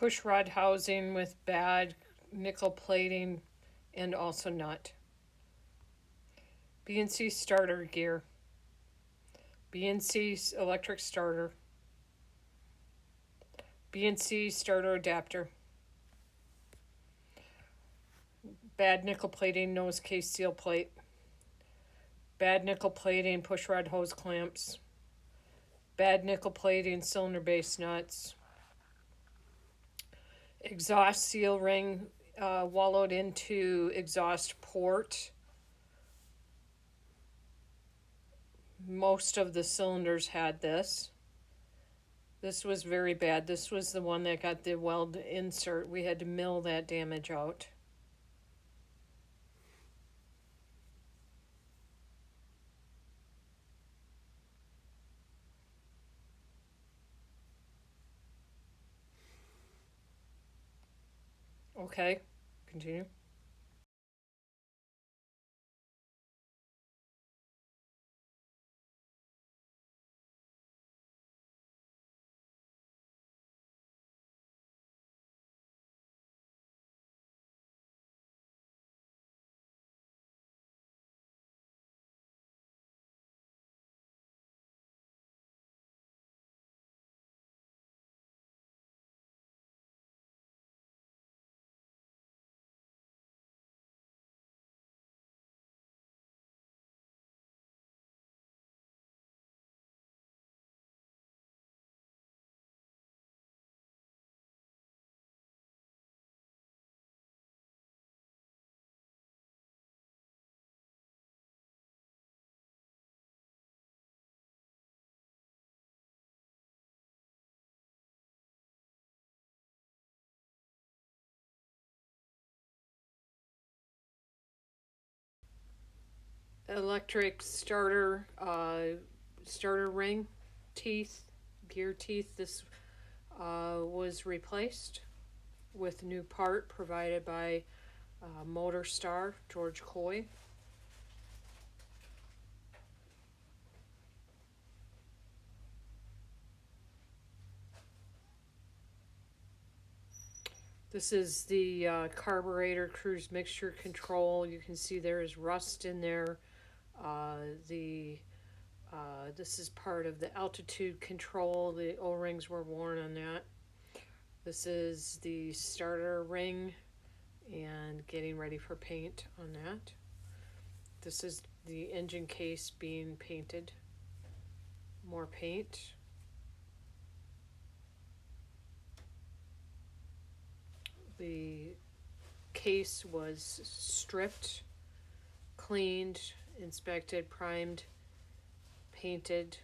Push rod housing with bad nickel plating and also nut. BNC starter gear. BNC electric starter. BNC starter adapter. Bad nickel plating nose case seal plate. Bad nickel plating push rod hose clamps. Bad nickel plating cylinder base nuts. Exhaust seal ring wallowed into exhaust port. Most of the cylinders had this. This was very bad. This was the one that got the weld insert. We had to mill that damage out. Okay, continue. Electric starter starter ring teeth, gear teeth. This was replaced with new part provided by Motor Star, George Coy. This is the carburetor cruise mixture control. You can see there is rust in there. This is part of the altitude control. The O-rings were worn on that. This is the starter ring and getting ready for paint on that. This is the engine case being painted. More paint. The case was stripped, cleaned, inspected, primed, painted.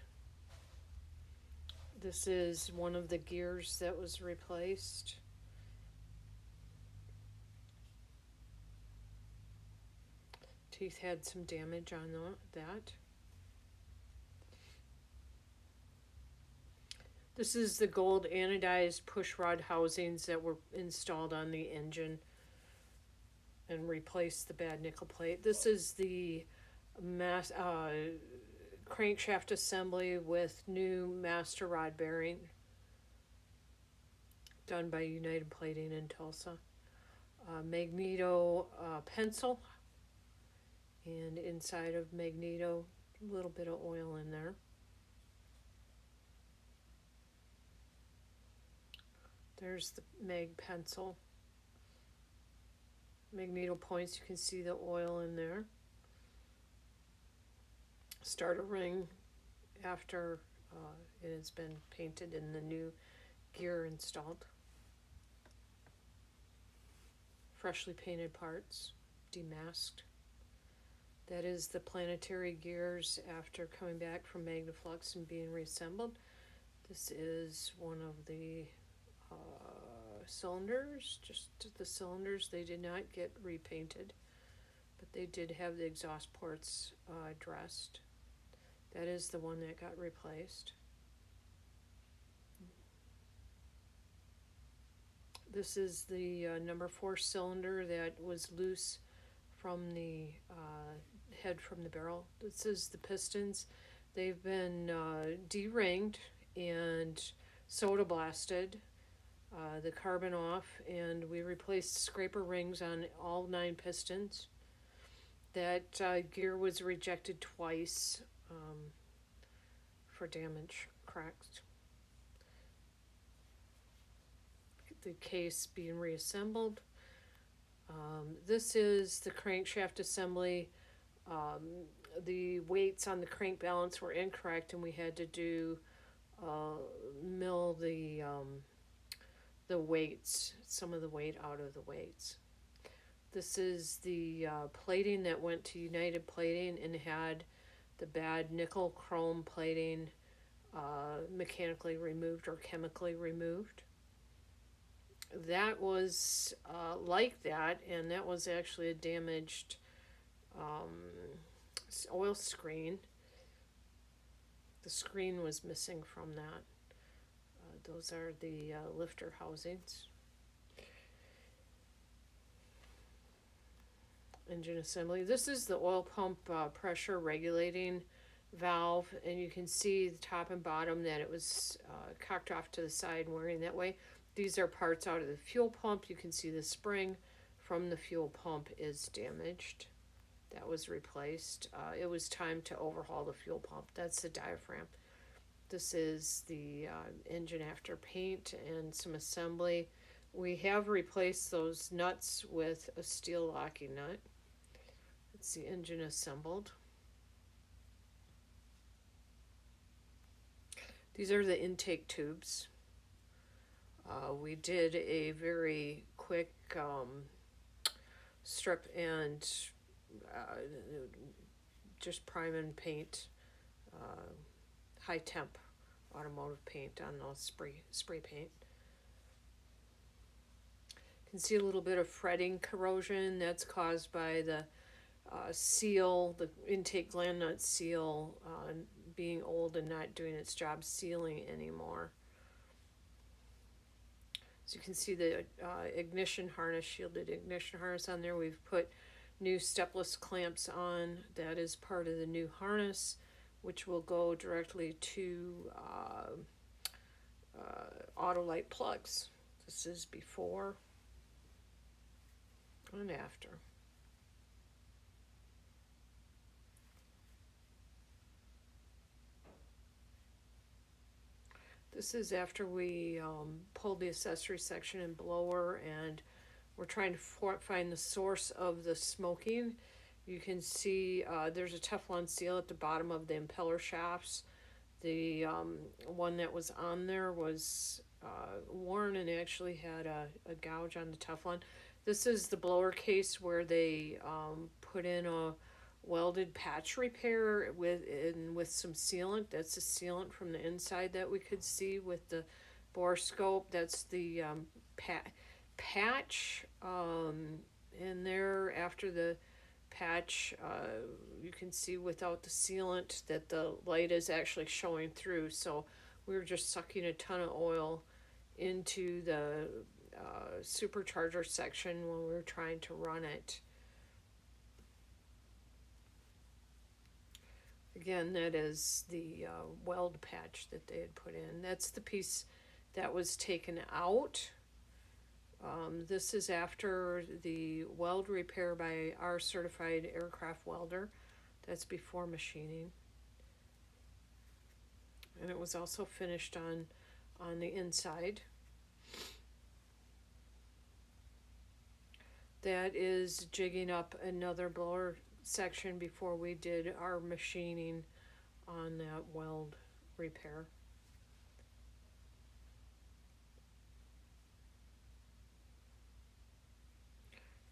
This is one of the gears that was replaced. Teeth had some damage on that. This is the gold anodized push rod housings that were installed on the engine and replaced the bad nickel plate. This is the crankshaft assembly with new master rod bearing done by United Plating in Tulsa. Magneto pencil, and inside of Magneto, a little bit of oil in there. There's the Mag pencil. Magneto points, you can see the oil in there. Starter ring after it has been painted and the new gear installed. Freshly painted parts, demasked. That is the planetary gears after coming back from Magnaflux and being reassembled. This is one of the cylinders, just the cylinders. They did not get repainted, but they did have the exhaust ports dressed. That is the one that got replaced. This is the number 4 cylinder that was loose from the head from the barrel. This is the pistons. They've been de-ringed and soda blasted. the carbon off, and we replaced scraper rings on all 9 pistons. That gear was rejected twice for damage, cracks. The case being reassembled. This is the crankshaft assembly. The weights on the crank balance were incorrect, and we had to do mill the weights, some of the weight out of the weights. This is the plating that went to United Plating and had the bad nickel chrome plating mechanically removed or chemically removed. That was like that, and that was actually a damaged oil screen. The screen was missing from that. Those are the lifter housings. Engine assembly. This is the oil pump pressure regulating valve, and you can see the top and bottom that it was cocked off to the side and wearing that way. These are parts out of the fuel pump. You can see the spring from the fuel pump is damaged. That was replaced. It was time to overhaul the fuel pump. That's the diaphragm. This is the engine after paint and some assembly. We have replaced those nuts with a steel locking nut. It's the engine assembled. These are the intake tubes. We did a very quick strip and just prime and paint, high temp automotive paint on those spray paint. You can see a little bit of fretting corrosion that's caused by the seal, the intake gland nut seal, being old and not doing its job sealing anymore. So you can see the ignition harness, shielded ignition harness on there. We've put new stepless clamps on. That is part of the new harness, which will go directly to auto light plugs. This is before and after. This is after we pulled the accessory section and blower, and we're trying to find the source of the smoking. You can see there's a Teflon seal at the bottom of the impeller shafts. The one that was on there was worn and actually had a gouge on the Teflon. This is the blower case where they put in a welded patch repair with some sealant. That's the sealant from the inside that we could see with the bore scope. That's the patch in there. After the patch, you can see without the sealant that the light is actually showing through. So we were just sucking a ton of oil into the supercharger section when we were trying to run it. Again, that is the weld patch that they had put in. That's the piece that was taken out. This is after the weld repair by our certified aircraft welder. That's before machining. And it was also finished on the inside. That is jigging up another blower section before we did our machining on that weld repair.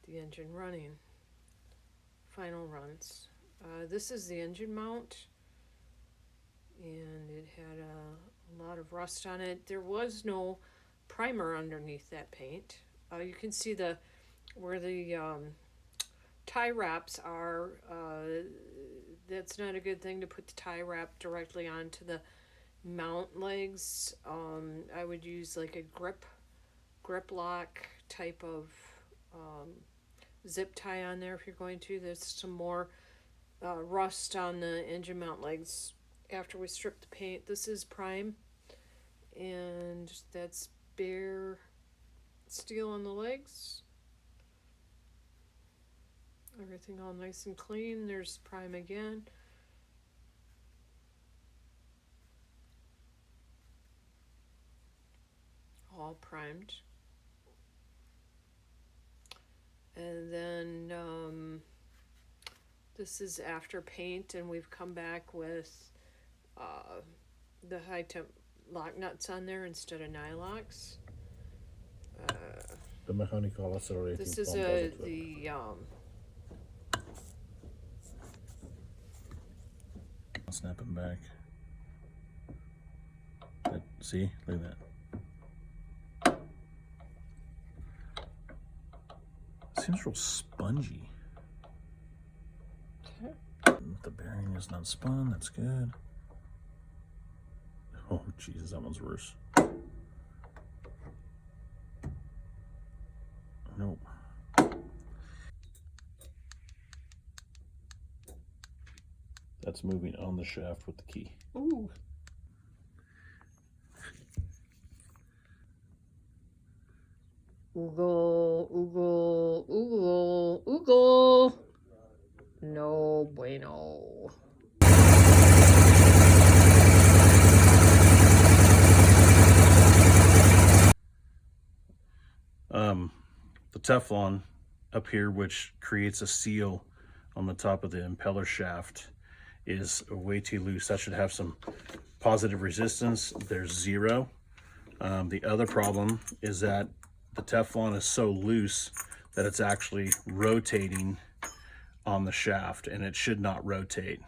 The engine running. Final runs. This is the engine mount, and it had a lot of rust on it. There was no primer underneath that paint. You can see where the tie wraps are. That's not a good thing to put the tie wrap directly onto the mount legs. I would use like a grip lock type of zip tie on there if you're going to. There's some more rust on the engine mount legs after we strip the paint. This is prime, and that's bare steel on the legs. Everything all nice and clean. There's prime again. All primed. And then this is after paint, and we've come back with the high temp lock nuts on there instead of nylox. The mechanical accelerating This is pump doesn't work. I'll snap him back. See, look at that. Seems real spongy. Okay. The bearing is not spun, that's good. Oh Jesus, that one's worse. Nope. That's moving on the shaft with the key. Ooh. Oogle, oogle, oogle, oogle. No bueno. The Teflon up here, which creates a seal on the top of the impeller shaft, is way too loose. That should have some positive resistance. There's zero. The other problem is that the Teflon is so loose that it's actually rotating on the shaft, and it should not rotate.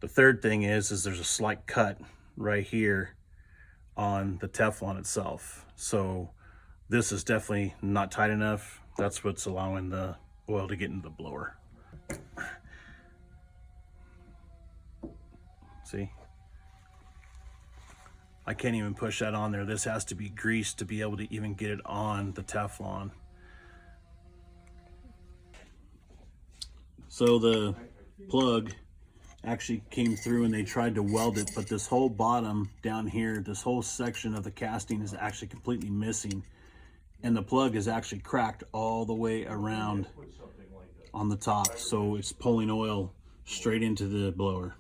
The third thing is there's a slight cut right here on the Teflon itself. So this is definitely not tight enough. That's what's allowing the oil to get into the blower. See? I can't even push that on there. This has to be greased to be able to even get it on the Teflon. So the plug actually came through and they tried to weld it, but this whole bottom down here, this whole section of the casting is actually completely missing. And the plug is actually cracked all the way around on the top. So it's pulling oil straight into the blower.